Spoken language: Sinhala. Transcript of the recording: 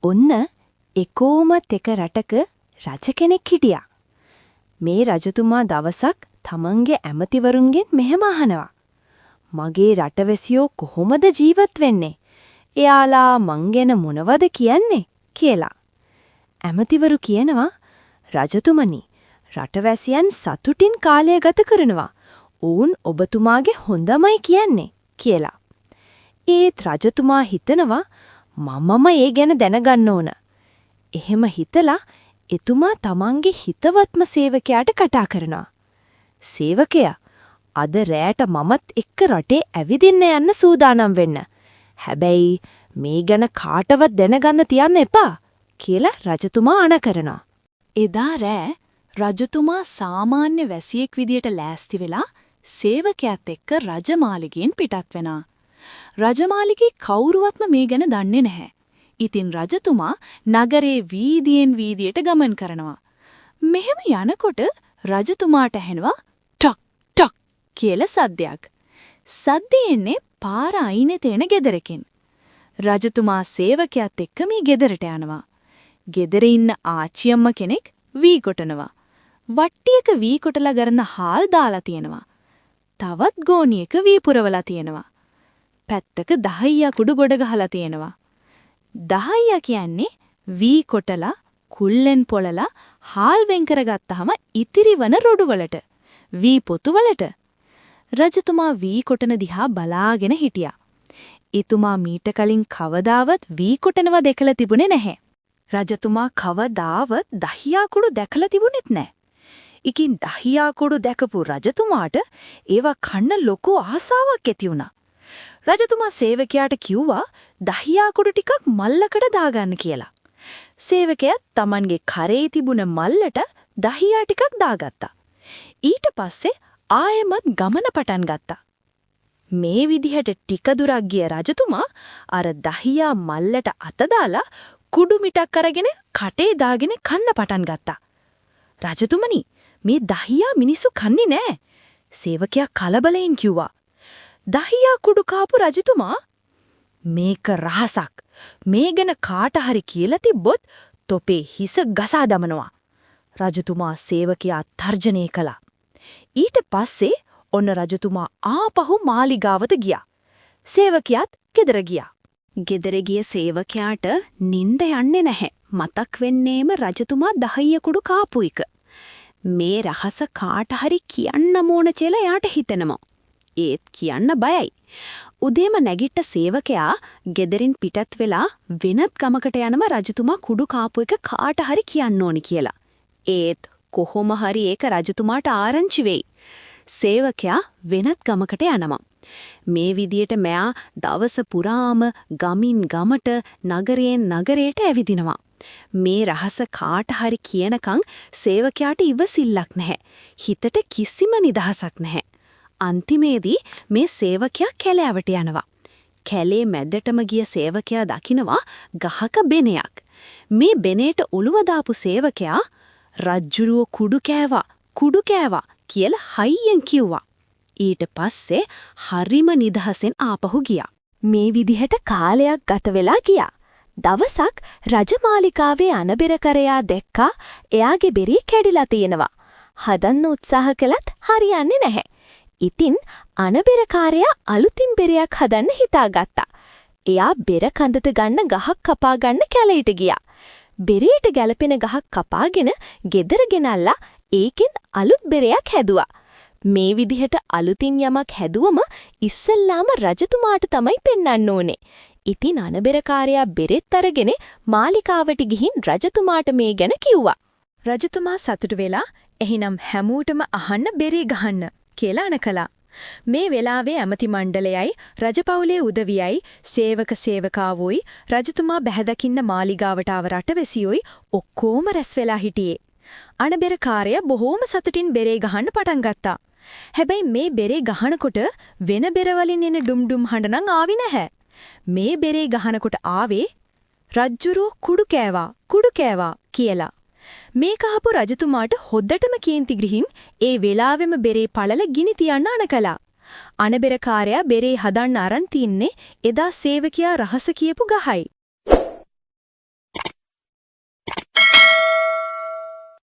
ඔන්න එකෝමත් එක රටක රජ කෙනෙක් හිටියා. මේ රජතුමා දවසක් තමන්ගේ ඇමතිවරුන්ගෙන් මෙහෙම අහනවා. මගේ රටවැසියෝ කොහොමද ජීවත් වෙන්නේ? එයාලා මං ගැන මොනවද කියන්නේ කියලා. ඇමතිවරු කියනවා රජතුමනි, රටවැසියන් සතුටින් කාලය ගත කරනවා. ඔවුන් ඔබතුමාගේ හොඳමයි කියන්නේ කියලා. ඒත් රජතුමා හිතනවා මමම ඒ ගැන දැනගන්න ඕන. එහෙම හිතලා එතුමා තමන්ගේ හිතවත්ම සේවකයාට කතා කරනවා. සේවකයා, අද රෑට මමත් එක්ක රටේ ඇවිදින්න යන්න සූදානම් වෙන්න. හැබැයි මේ ගැන කාටවත් දැනගන්න තියන්න එපා කියලා රජතුමා අණ කරනවා. එදා රෑ රජතුමා සාමාන්‍ය වැසියෙක් විදියට ලෑස්ති වෙලා සේවකයාත් එක්ක රජමාලිගයෙන් පිටත් වෙනවා. රජමාලිගේ කවුරුවත්ම මේ ගැන දන්නේ නැහැ. ඉතින් රජතුමා නගරේ වීදියෙන් වීදියට ගමන් කරනවා. මෙහෙම යනකොට රජතුමාට ඇහෙනවා ටක් ටක් කියලා සද්දයක්. සද්දේ එන්නේ පාර අයිනේ තේන ගෙදරකින්. රජතුමා සේවකයාත් එක්ක මේ ගෙදරට යනවා. ගෙදර ඉන්න ආච්චියම්ම කෙනෙක් වී කොටනවා. වට්ටියක වී කොටලා ගරන හාල් දාලා තියෙනවා. තවත් ගෝණියක වී පුරවලා තියෙනවා. පැත්තක දහයියා කුඩු ගොඩ ගහලා තියෙනවා. දහයියා කියන්නේ වී කොටලා කුල්ලෙන් පොළලා හාල් වෙන් කරගත්තාම ඉතිරි වන රොඩු වලට, වී පොතු වලට. රජතුමා වී කොටන දිහා බලාගෙන හිටියා. එතුමා මීට කලින් කවදාවත් වී කොටනවා දැකලා තිබුණේ නැහැ. රජතුමා කවදාවත් දහියා කුඩු දැකලා තිබුණෙත් නැහැ. ඉකින් දහියා කුඩු දැකපු රජතුමාට ඒවා කන්න ලොකු ආසාවක් ඇති වුණා. රජතුමා සේවකයාට කිව්වා දහියා කුඩු ටිකක් මල්ලකට දාගන්න කියලා. සේවකයා Tamanගේ කරේ තිබුණ මල්ලට දහියා ටිකක් දාගත්තා. ඊට පස්සේ ආයෙමත් ගමන පටන් ගත්තා. මේ විදිහට ටික දුරක් ගිය රජතුමා අර දහියා මල්ලට අත දාලා කුඩු මිටක් අරගෙන කටේ දාගෙන කන්න පටන් ගත්තා. රජතුමනි, මේ දහියා මිනිස්සු කන්නේ නෑ. සේවකයා කලබලෙන් කිව්වා. දහියා කුඩු කාපු රජතුමා, මේක රහසක්. මේ ගැන කාට හරි කියලා තිබ්බොත් තොපේ හිස ගසා දමනවා. රජතුමා සේවකයා තර්ජනය කළා. ඊට පස්සේ ඔන්න රජතුමා ආපහු මාලිගාවට ගියා. සේවකයාත් ගෙදර ගියා. ගෙදර ගිය සේවකයාට නිින්ද යන්නේ නැහැ. මතක් වෙන්නේම රජතුමා දහිය කුඩු කාපු එක. මේ රහස කාට හරි කියන්න ඕන කියලා යාට හිතෙනවා. ඒත් කියන්න බයයි. උදේම නැගිට්ට සේවකයා ගෙදරින් පිටත් වෙලා වෙනත් ගමකට යනම රජතුමා කුඩු කාපු එක කාට හරි කියන්න ඕනි කියලා. ඒත් කොහොම හරි ඒක රජතුමාට ආරංචි වෙයි. සේවකයා වෙනත් ගමකට යනවා. මේ විදියට මෙයා දවස පුරාම ගමින් ගමට නගරයෙන් නගරයට ඇවිදිනවා. මේ රහස කාට හරි කියනකම් සේවකයාට ඉවසිල්ලක් නැහැ. හිතට කිසිම නිදහසක් නැහැ. අන්තිමේදී මේ සේවකයා කැලෑවට යනවා. කැලේ මැදටම ගිය සේවකයා දකිනවා ගහක බෙනයක්. මේ බෙනේට ඔළුව දාපු සේවකයා රජ්ජුරුව කුඩු කෑවා කියලා හයියෙන් කිව්වා. ඊට පස්සේ හරිම නිදහසෙන් ආපහු ගියා. මේ විදිහට කාලයක් ගත වෙලා ගියා. දවසක් රජමාලිකාවේ අනබෙරකරයා දැක්කා එයාගේ බෙරේ කැඩිලා තියෙනවා. හදන්න උත්සාහ කළත් හරියන්නේ නැහැ. ඉතින් අනබෙරකාරයා අලුතින් බෙරයක් හදන්න හිතාගත්තා. එයා බෙර කඳට ගන්න ගහක් කපා ගන්න කැලේට ගියා. බෙරේට ගැලපෙන ගහක් කපාගෙන ගෙදර ගෙනල්ලා ඒකෙන් අලුත් බෙරයක් හැදුවා. මේ විදිහට අලුතින් යමක් හැදුවම ඉස්සල්ලාම රජතුමාට තමයි පෙන්වන්න ඕනේ. ඉතින් අනබෙරකාරයා බෙරෙත් අරගෙන මාලිකාවට ගිහින් රජතුමාට මේ ගැන කිව්වා. රජතුමා සතුටු වෙලා "එහෙනම් හැමෝටම අහන්න බෙරේ ගහන්න" කියලා අණ කළා. මේ වෙලාවේ ඇමති මණ්ඩලයයි රජපෞලේ උදවියයි සේවක සේවකාවෝයි රජතුමා බැහැදකින්න මාලිගාවට ආව රටවැසියෝයි ඔක්කොම රැස් වෙලා හිටියේ. අනබෙරකාරයා බොහෝම සතුටින් බෙරේ ගහන්න පටන් ගත්තා. හැබැයි මේ බෙරේ ගහනකොට වෙන බෙරවලින් එන ඩුම් හඬ නම් ආවේ නැහැ. මේ බෙරේ ගහනකොට ආවේ රජ්ජුරුව කුඩු කෑවා කියලා. මේක අහපු රජතුමාට හොද්දටම කේන්ති ගිහින් ඒ වෙලාවෙම බෙරේ පළල ගිනි තියන්න අණ කළා. අනබෙරකාරයා බෙරේ හදන්න අරන් තින්නේ එදා සේවකයා රහස කියපු ගහයි.